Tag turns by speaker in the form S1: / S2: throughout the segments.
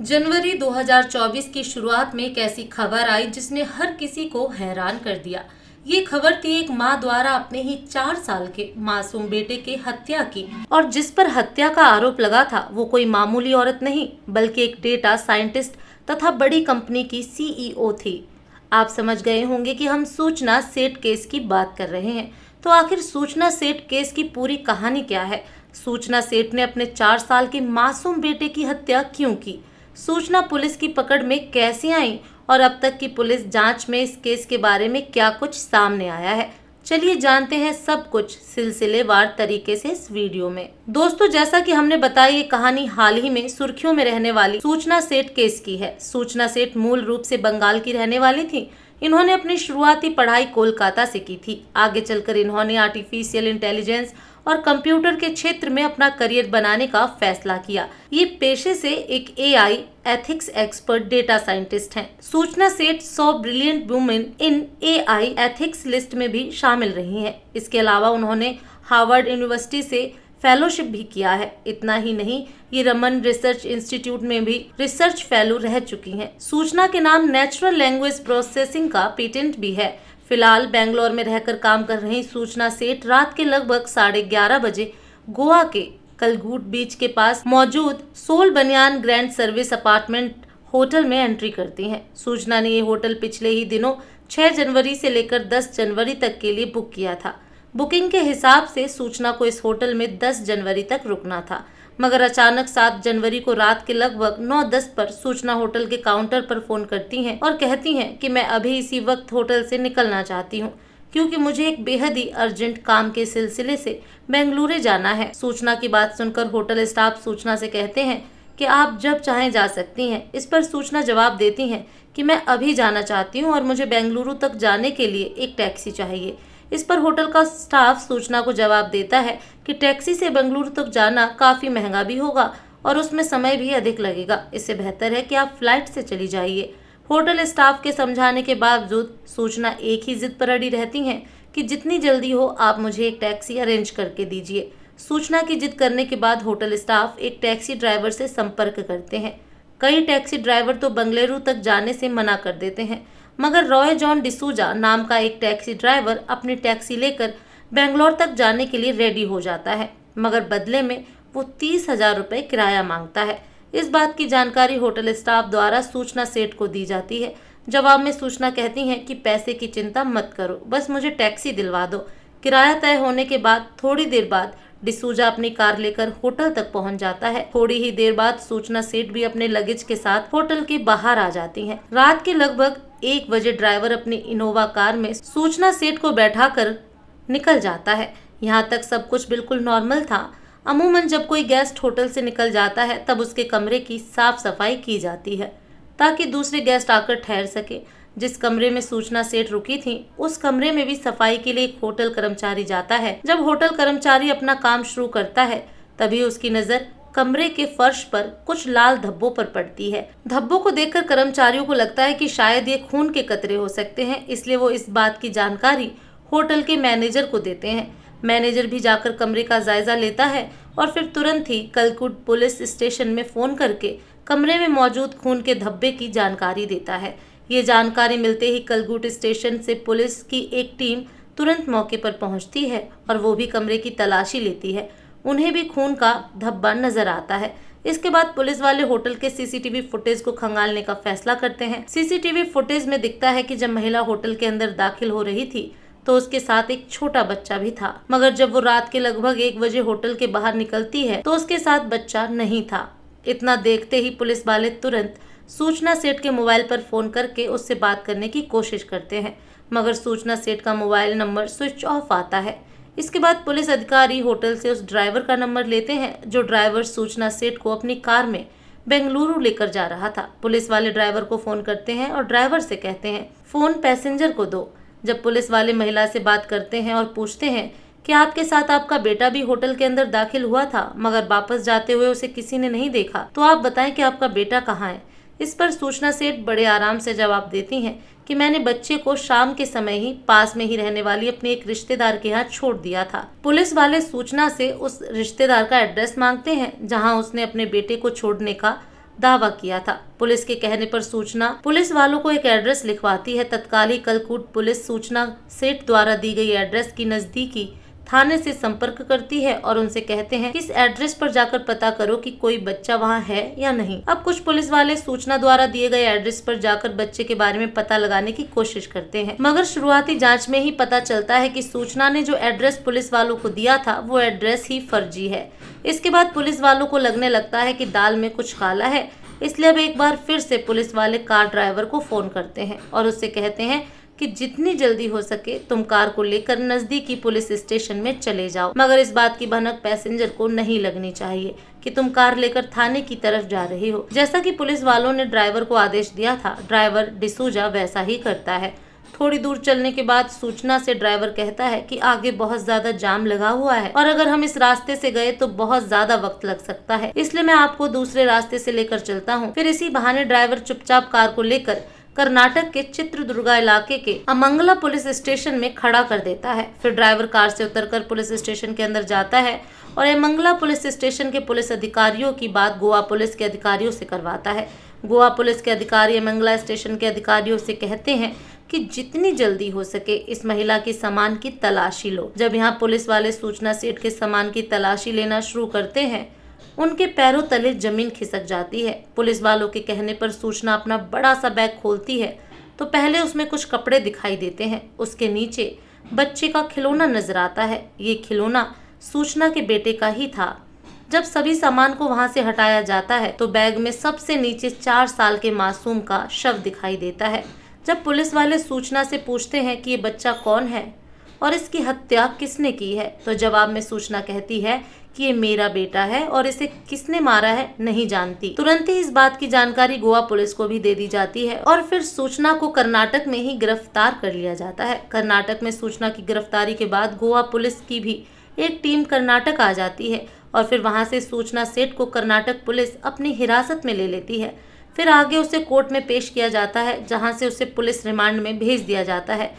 S1: जनवरी 2024 की शुरुआत में एक ऐसी खबर आई जिसने हर किसी को हैरान कर दिया। ये खबर थी एक माँ द्वारा अपने ही 4 साल के मासूम बेटे की हत्या की, और जिस पर हत्या का आरोप लगा था वो कोई मामूली औरत नहीं बल्कि एक डेटा साइंटिस्ट तथा बड़ी कंपनी की सीईओ थी। आप समझ गए होंगे कि हम सूचना सेठ केस की बात कर रहे हैं। तो आखिर सूचना सेठ केस की पूरी कहानी क्या है? सूचना सेठ ने अपने 4 साल के मासूम बेटे की हत्या क्यों की? सूचना पुलिस की पकड़ में कैसे आई और अब तक की पुलिस जांच में इस केस के बारे में क्या कुछ सामने आया है? चलिए जानते हैं सब कुछ सिलसिलेवार तरीके से इस वीडियो में। दोस्तों, जैसा कि हमने बताया, ये कहानी हाल ही में सुर्खियों में रहने वाली सूचना सेठ केस की है। सूचना सेठ मूल रूप से बंगाल की रहने वाली थी। इन्होंने अपनी शुरुआती पढ़ाई कोलकाता से की थी। आगे चलकर इन्होंने आर्टिफिशियल इंटेलिजेंस और कंप्यूटर के क्षेत्र में अपना करियर बनाने का फैसला किया। ये पेशे से एक AI ethics expert data scientist हैं। सूचना सेठ 100 brilliant women in AI ethics list में भी शामिल रही हैं। इसके अलावा उन्होंने हार्वर्ड यूनिवर्सिटी से फेलोशिप भी किया है। इतना ही नहीं, ये रमन रिसर्च इंस्टीट्यूट में भी रिसर्च फेलो रह चुकी हैं। सूचना के नाम नेचुरल लैंग्वेज प्रोसेसिंग का पेटेंट भी है। फिलहाल बेंगलोर में रहकर काम कर रही सूचना सेठ रात के लगभग 11:30 बजे गोवा के कलगूट बीच के पास मौजूद सोल बनियान ग्रैंड सर्विस अपार्टमेंट होटल में एंट्री करती हैं। सूचना ने ये होटल पिछले ही दिनों 6 जनवरी से लेकर 10 जनवरी तक के लिए बुक किया था। बुकिंग के हिसाब से सूचना को इस होटल में 10 जनवरी तक रुकना था, मगर अचानक 7 जनवरी को रात के लगभग 9:10 पर सूचना होटल के काउंटर पर फोन करती हैं और कहती हैं कि मैं अभी इसी वक्त होटल से निकलना चाहती हूँ, क्योंकि मुझे एक बेहद ही अर्जेंट काम के सिलसिले से बेंगलुरु जाना है। सूचना की बात सुनकर होटल स्टाफ सूचना से कहते हैं कि आप जब चाहें जा सकती हैं। इस पर सूचना जवाब देती हैं कि मैं अभी जाना चाहती हूँ और मुझे बेंगलुरु तक जाने के लिए एक टैक्सी चाहिए। इस पर होटल का स्टाफ सूचना को जवाब देता है कि टैक्सी से बेंगलुरु तक जाना काफ़ी महंगा भी होगा और उसमें समय भी अधिक लगेगा। इससे बेहतर है कि आप फ्लाइट से चली जाइए। होटल स्टाफ के समझाने के बावजूद सूचना एक ही जिद पर अड़ी रहती हैं कि जितनी जल्दी हो आप मुझे एक टैक्सी अरेंज करके दीजिए। सूचना की जिद करने के बाद होटल स्टाफ एक टैक्सी ड्राइवर से संपर्क करते हैं। कई टैक्सी ड्राइवर तो बेंगलुरु तक जाने से मना कर देते हैं, मगर रॉय जॉन डिसूजा नाम का एक टैक्सी ड्राइवर अपनी टैक्सी लेकर बेंगलोर तक जाने के लिए रेडी हो जाता है, मगर बदले में वो 30,000 रुपये किराया मांगता है। इस बात की जानकारी होटल स्टाफ द्वारा सूचना सेठ को दी जाती है। जवाब में सूचना कहती हैं कि पैसे की चिंता मत करो, बस मुझे टैक्सी दिलवा दो। किराया तय होने के बाद थोड़ी देर बाद डिसूजा अपनी कार लेकर होटल तक पहुंच जाता है। थोड़ी ही देर बाद सूचना सेठ भी अपने लगेज के साथ होटल के बाहर आ जाती हैं। रात के लगभग 1 बजे ड्राइवर अपनी इनोवा कार में सूचना सेठ को बैठाकर निकल जाता है। यहाँ तक सब कुछ बिल्कुल नॉर्मल था। अमूमन जब कोई गेस्ट होटल से निकल जाता है तब उसके कमरे की साफ सफाई की जाती है ताकि दूसरे गेस्ट आकर ठहर सके। जिस कमरे में सूचना सेठ रुकी थी उस कमरे में भी सफाई के लिए एक होटल कर्मचारी जाता है। जब होटल कर्मचारी अपना काम शुरू करता है तभी उसकी नजर कमरे के फर्श पर कुछ लाल धब्बों पर पड़ती है। धब्बों को देखकर कर्मचारियों को लगता है कि शायद ये खून के कतरे हो सकते हैं, इसलिए वो इस बात की जानकारी होटल के मैनेजर को देते हैं। मैनेजर भी जाकर कमरे का जायजा लेता है और फिर तुरंत ही कलकूट पुलिस स्टेशन में फोन करके कमरे में मौजूद खून के धब्बे की जानकारी देता है। ये जानकारी मिलते ही कलकूट स्टेशन से पुलिस की एक टीम तुरंत मौके पर पहुंचती है और वो भी कमरे की तलाशी लेती है। उन्हें भी खून का धब्बा नजर आता है। इसके बाद पुलिस वाले होटल के सीसीटीवी फुटेज को खंगालने का फैसला करते हैं। सीसीटीवी फुटेज में दिखता है कि जब महिला होटल के अंदर दाखिल हो रही थी तो उसके साथ एक छोटा बच्चा भी था, मगर जब वो रात के लगभग 1 बजे होटल के बाहर निकलती है तो उसके साथ बच्चा नहीं था। इतना देखते ही पुलिस वाले तुरंत सूचना सेठ के मोबाइल पर फोन करके उससे बात करने की कोशिश करते हैं, मगर सूचना सेठ का मोबाइल नंबर स्विच ऑफ आता है। इसके बाद पुलिस अधिकारी होटल से उस ड्राइवर का नंबर लेते हैं जो ड्राइवर सूचना सेठ को अपनी कार में बेंगलुरु लेकर जा रहा था। पुलिस वाले ड्राइवर को फोन करते हैं और ड्राइवर से कहते हैं फोन पैसेंजर को दो। जब पुलिस वाले महिला से बात करते हैं और पूछते हैं कि आपके साथ आपका बेटा भी होटल के अंदर दाखिल हुआ था, मगर वापस जाते हुए उसे किसी ने नहीं देखा, तो आप बताएं कि आपका बेटा कहाँ है। इस पर सूचना सेठ बड़े आराम से जवाब देती हैं कि मैंने बच्चे को शाम के समय ही पास में ही रहने वाली अपने एक रिश्तेदार के यहाँ छोड़ दिया था। पुलिस वाले सूचना से उस रिश्तेदार का एड्रेस मांगते हैं जहाँ उसने अपने बेटे को छोड़ने का दावा किया था। पुलिस के कहने पर सूचना पुलिस वालों को एक एड्रेस लिखवाती है। तत्कालीन कलकूट पुलिस सूचना सेठ द्वारा दी गई एड्रेस की नजदीकी थाने से संपर्क करती है और उनसे कहते हैं कि इस एड्रेस पर जाकर पता करो कि कोई बच्चा वहाँ है या नहीं। अब कुछ पुलिस वाले सूचना द्वारा दिए गए एड्रेस पर जाकर बच्चे के बारे में पता लगाने की कोशिश करते हैं, मगर शुरुआती जांच में ही पता चलता है कि सूचना ने जो एड्रेस पुलिस वालों को दिया था वो एड्रेस ही फर्जी है। इसके बाद पुलिस वालों को लगने लगता है कि दाल में कुछ काला है, इसलिए अब एक बार फिर से पुलिस वाले कार ड्राइवर को फोन करते हैं और उससे कहते हैं कि जितनी जल्दी हो सके तुम कार को लेकर नजदीकी पुलिस स्टेशन में चले जाओ। मगर इस बात की भनक पैसेंजर को नहीं लगनी चाहिए कि तुम कार लेकर थाने की तरफ जा रही हो। जैसा कि पुलिस वालों ने ड्राइवर को आदेश दिया था, ड्राइवर डिसूजा वैसा ही करता है। थोड़ी दूर चलने के बाद सूचना से ड्राइवर कहता है कि आगे बहुत ज्यादा जाम लगा हुआ है और अगर हम इस रास्ते से गए तो बहुत ज्यादा वक्त लग सकता है, इसलिए मैं आपको दूसरे रास्ते से लेकर चलता हूँ। फिर इसी बहाने ड्राइवर चुपचाप कार को लेकर कर्नाटक के चित्रदुर्गा इलाके के अमंगला पुलिस स्टेशन में खड़ा कर देता है। फिर ड्राइवर कार से उतरकर पुलिस स्टेशन के अंदर जाता है और अमंगला पुलिस स्टेशन के पुलिस अधिकारियों की बात गोवा पुलिस के अधिकारियों से करवाता है। गोवा पुलिस के अधिकारी अमंगला स्टेशन के अधिकारियों से कहते हैं कि जितनी जल्दी हो सके इस महिला के सामान की तलाशी लो। जब यहाँ पुलिस वाले सूचना सेठ के सामान की तलाशी लेना शुरू करते हैं, उनके पैरों तले जमीन खिसक जाती है। पुलिस वालों के कहने पर सूचना अपना बड़ा सा बैग खोलती है तो पहले उसमें कुछ कपड़े दिखाई देते हैं। उसके नीचे बच्चे का खिलौना नजर आता है। ये खिलौना सूचना के बेटे का ही था। जब सभी सामान को वहां से हटाया जाता है तो बैग में सबसे नीचे 4 साल के मासूम का शव दिखाई देता है। जब पुलिस वाले सूचना से पूछते हैं कि ये बच्चा कौन है और इसकी हत्या किसने की है, तो जवाब में सूचना कहती है कि ये मेरा बेटा है और इसे किसने मारा है नहीं जानती। तुरंत ही इस बात की जानकारी गोवा पुलिस को भी दे दी जाती है और फिर सूचना को कर्नाटक में ही गिरफ्तार कर लिया जाता है। कर्नाटक में सूचना की गिरफ्तारी के बाद गोवा पुलिस की भी एक टीम कर्नाटक आ जाती है और फिर वहां से सूचना सेठ को कर्नाटक पुलिस अपनी हिरासत में ले लेती है। फिर आगे उसे कोर्ट में पेश किया जाता है, जहां से उसे पुलिस रिमांड में भेज दिया जाता है।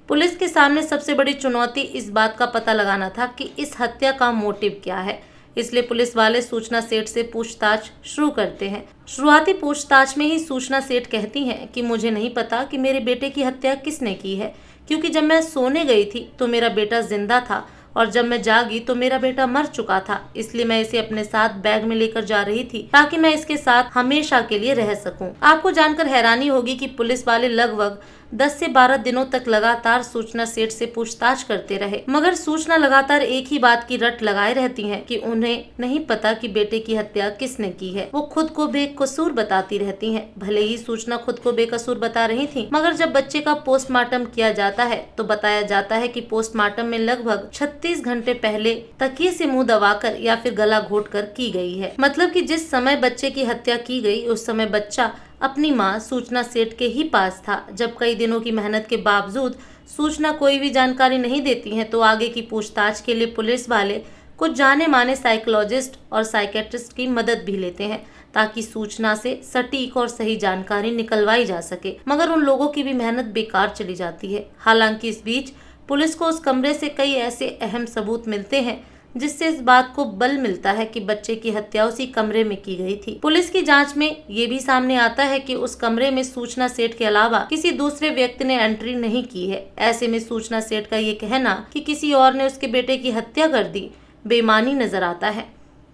S1: पुलिस के सामने सबसे बड़ी चुनौती इस बात का पता लगाना था कि इस हत्या का मोटिव क्या है, इसलिए पुलिस वाले सूचना सेठ से पूछताछ शुरू करते हैं। शुरुआती पूछताछ में ही सूचना सेठ कहती हैं कि मुझे नहीं पता कि मेरे बेटे की हत्या किसने की है, क्योंकि जब मैं सोने गई थी तो मेरा बेटा जिंदा था और जब मैं जागी तो मेरा बेटा मर चुका था, इसलिए मैं इसे अपने साथ बैग में लेकर जा रही थी ताकि मैं इसके साथ हमेशा के लिए रह सकूं। आपको जानकर हैरानी होगी कि पुलिस वाले लगभग 10 से 12 दिनों तक लगातार सूचना सेठ से पूछताछ करते रहे, मगर सूचना लगातार एक ही बात की रट लगाए रहती है कि उन्हें नहीं पता कि बेटे की हत्या किसने की है। वो खुद को बेकसूर बताती रहती हैं। भले ही सूचना खुद को बेकसूर बता रही थी, मगर जब बच्चे का पोस्टमार्टम किया जाता है तो बताया जाता है कि पोस्टमार्टम में लगभग 36 घंटे पहले तकिए से मुंह दबाकर या फिर गला घोटकर की गई है। मतलब कि जिस समय बच्चे की हत्या की गई उस समय बच्चा अपनी मां सूचना सेठ के ही पास था। जब कई दिनों की मेहनत के बावजूद सूचना कोई भी जानकारी नहीं देती है तो आगे की पूछताछ के लिए पुलिस वाले कुछ जाने माने साइकोलॉजिस्ट और साइकेट्रिस्ट की मदद भी लेते हैं ताकि सूचना से सटीक और सही जानकारी निकलवाई जा सके, मगर उन लोगों की भी मेहनत बेकार चली जाती है। हालांकि इस बीच पुलिस को उस कमरे से कई ऐसे अहम सबूत मिलते हैं जिससे इस बात को बल मिलता है कि बच्चे की हत्या उसी कमरे में की गई थी। पुलिस की जांच में ये भी सामने आता है कि उस कमरे में सूचना सेठ के अलावा किसी दूसरे व्यक्ति ने एंट्री नहीं की है। ऐसे में सूचना सेठ का ये कहना कि किसी और ने उसके बेटे की हत्या कर दी बेईमानी नजर आता है।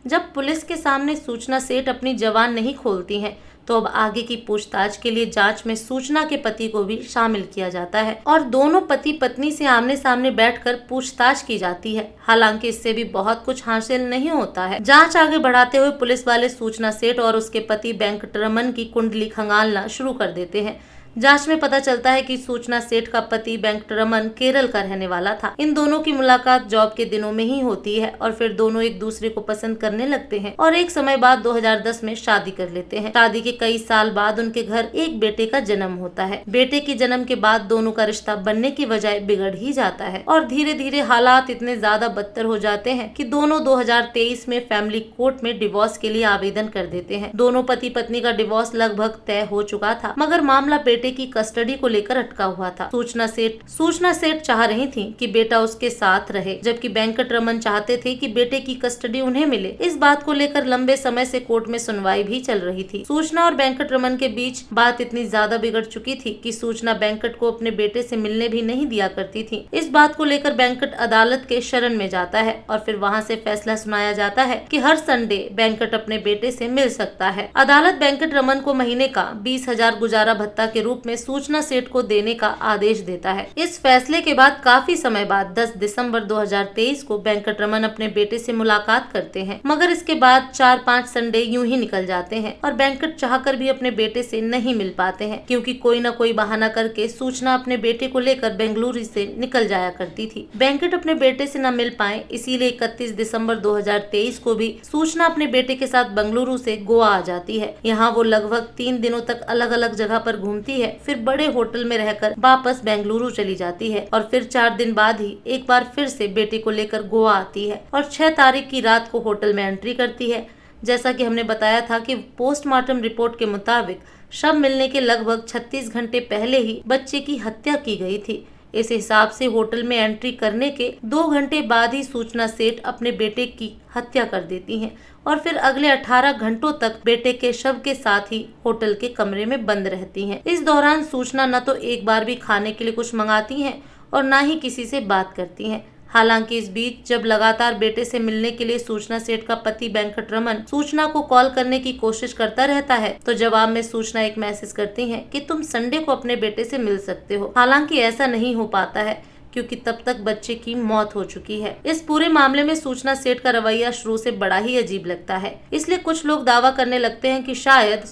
S1: जब पुलिस के सामने सूचना सेठ अपनी जबान नहीं खोलती हैं, तो अब आगे की पूछताछ के लिए जांच में सूचना के पति को भी शामिल किया जाता है और दोनों पति पत्नी से आमने सामने बैठकर पूछताछ की जाती है। हालांकि इससे भी बहुत कुछ हासिल नहीं होता है। जांच आगे बढ़ाते हुए पुलिस वाले सूचना सेठ और उसके पति वेंकटरमन की कुंडली खंगालना शुरू कर देते हैं। जांच में पता चलता है कि सूचना सेठ का पति वेंकटरमन केरल का रहने वाला था। इन दोनों की मुलाकात जॉब के दिनों में ही होती है और फिर दोनों एक दूसरे को पसंद करने लगते हैं और एक समय बाद 2010 में शादी कर लेते हैं। शादी के कई साल बाद उनके घर एक बेटे का जन्म होता है। बेटे के जन्म के बाद दोनों का रिश्ता बनने की बजाय बिगड़ ही जाता है और धीरे धीरे हालात इतने ज्यादा बदतर हो जाते हैं कि दोनों 2023 में फैमिली कोर्ट में डिवोर्स के लिए आवेदन कर देते हैं। दोनों पति पत्नी का डिवोर्स लगभग तय हो चुका था, मगर मामला बेटे बेटे की कस्टडी को लेकर अटका हुआ था। सूचना सेठ चाह रही थी कि बेटा उसके साथ रहे, जबकि वेंकटरमन चाहते थे कि बेटे की कस्टडी उन्हें मिले। इस बात को लेकर लंबे समय से कोर्ट में सुनवाई भी चल रही थी। सूचना और वेंकटरमन के बीच बात इतनी ज्यादा बिगड़ चुकी थी कि सूचना वेंकट को अपने बेटे से मिलने भी नहीं दिया करती थी। इस बात को लेकर वेंकट अदालत के शरण में जाता है और फिर वहाँ से फैसला सुनाया जाता है कि हर संडे वेंकट अपने बेटे से मिल सकता है। अदालत वेंकटरमन को महीने का 20,000 गुजारा भत्ता के रूप में सूचना सेठ को देने का आदेश देता है। इस फैसले के बाद काफी समय बाद 10 दिसंबर 2023 को वेंकटरमन अपने बेटे से मुलाकात करते हैं, मगर इसके बाद 4-5 संडे यूं ही निकल जाते हैं और वेंकट चाहकर भी अपने बेटे से नहीं मिल पाते हैं, क्योंकि कोई न कोई बहाना करके सूचना अपने बेटे को लेकर बेंगलुरु से निकल जाया करती थी। वेंकट अपने बेटे से न मिल पाए, इसीलिए 31 दिसंबर 2023 को भी सूचना अपने बेटे के साथ बेंगलुरु से गोवा आ जाती है। यहाँ वो लगभग 3 दिनों तक अलग अलग जगह पर घूमती है, फिर बड़े होटल में रहकर वापस बेंगलुरु चली जाती है और फिर 4 दिन बाद ही एक बार फिर से बेटे को लेकर गोवा आती है और 6 तारीख की रात को होटल में एंट्री करती है। जैसा कि हमने बताया था कि पोस्टमार्टम रिपोर्ट के मुताबिक शव मिलने के लगभग 36 घंटे पहले ही बच्चे की हत्या की गई थी। इस हिसाब से होटल में एंट्री करने के 2 घंटे बाद ही सूचना सेठ अपने बेटे की हत्या कर देती हैं और फिर अगले 18 घंटों तक बेटे के शव के साथ ही होटल के कमरे में बंद रहती हैं। इस दौरान सूचना न तो एक बार भी खाने के लिए कुछ मंगाती हैं और न ही किसी से बात करती हैं। हालांकि इस बीच जब लगातार बेटे से मिलने के लिए सूचना सेठ का पति वेंकटरमन सूचना को कॉल करने की कोशिश करता रहता है, तो जवाब में सूचना एक मैसेज करती है कि तुम संडे को अपने बेटे से मिल सकते हो। हालांकि ऐसा नहीं हो पाता है, क्योंकि तब तक बच्चे की मौत हो चुकी है। इस पूरे मामले में सूचना सेठ का रवैया शुरू से बड़ा ही अजीब लगता है। इसलिए कुछ लोग दावा करने लगते हैं कि शायद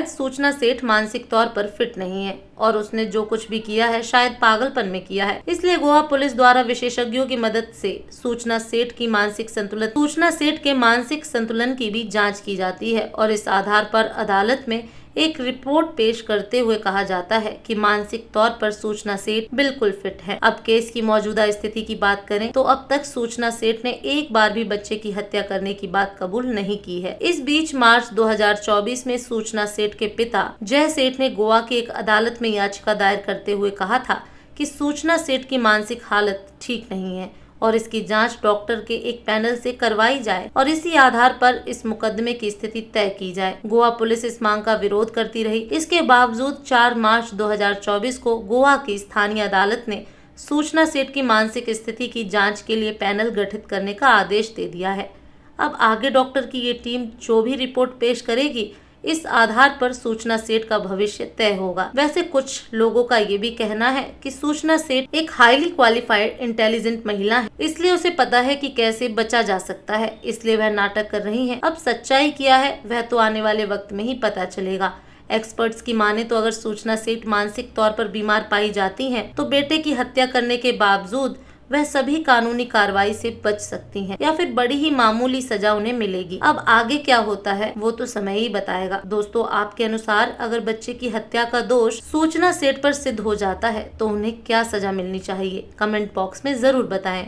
S1: सूचना सेठ मानसिक तौर पर फिट नहीं है और उसने जो कुछ भी किया है शायद पागलपन में किया है। इसलिए गोवा पुलिस द्वारा विशेषज्ञों की मदद से सूचना सेठ के मानसिक संतुलन की भी जांच की जाती है और इस आधार पर अदालत में एक रिपोर्ट पेश करते हुए कहा जाता है कि मानसिक तौर पर सूचना सेठ बिल्कुल फिट है। अब केस की मौजूदा स्थिति की बात करें तो अब तक सूचना सेठ ने एक बार भी बच्चे की हत्या करने की बात कबूल नहीं की है। इस बीच मार्च 2024 में सूचना सेठ के पिता जय सेठ ने गोवा की एक अदालत में याचिका दायर करते हुए कहा था कि सूचना सेठ की मानसिक हालत ठीक नहीं है और इसकी जांच डॉक्टर के एक पैनल से करवाई जाए और इसी आधार पर इस मुकदमे की स्थिति तय की जाए। गोवा पुलिस इस मांग का विरोध करती रही। इसके बावजूद 4 मार्च 2024 को गोवा की स्थानीय अदालत ने सूचना सेठ की मानसिक स्थिति की जांच के लिए पैनल गठित करने का आदेश दे दिया है। अब आगे डॉक्टर की ये टीम जो भी रिपोर्ट पेश करेगी, इस आधार पर सूचना सेठ का भविष्य तय होगा। वैसे कुछ लोगों का ये भी कहना है कि सूचना सेठ एक हाईली क्वालिफाइड इंटेलिजेंट महिला है, इसलिए उसे पता है कि कैसे बचा जा सकता है, इसलिए वह नाटक कर रही है। अब सच्चाई क्या है वह तो आने वाले वक्त में ही पता चलेगा। एक्सपर्ट्स की माने तो अगर सूचना सेठ मानसिक तौर पर बीमार पाई जाती हैं, तो बेटे की हत्या करने के बावजूद वह सभी कानूनी कार्रवाई से बच सकती हैं या फिर बड़ी ही मामूली सजा उन्हें मिलेगी। अब आगे क्या होता है वो तो समय ही बताएगा। दोस्तों, आपके अनुसार अगर बच्चे की हत्या का दोष सूचना सेठ पर सिद्ध हो जाता है तो उन्हें क्या सजा मिलनी चाहिए? कमेंट बॉक्स में जरूर बताएं।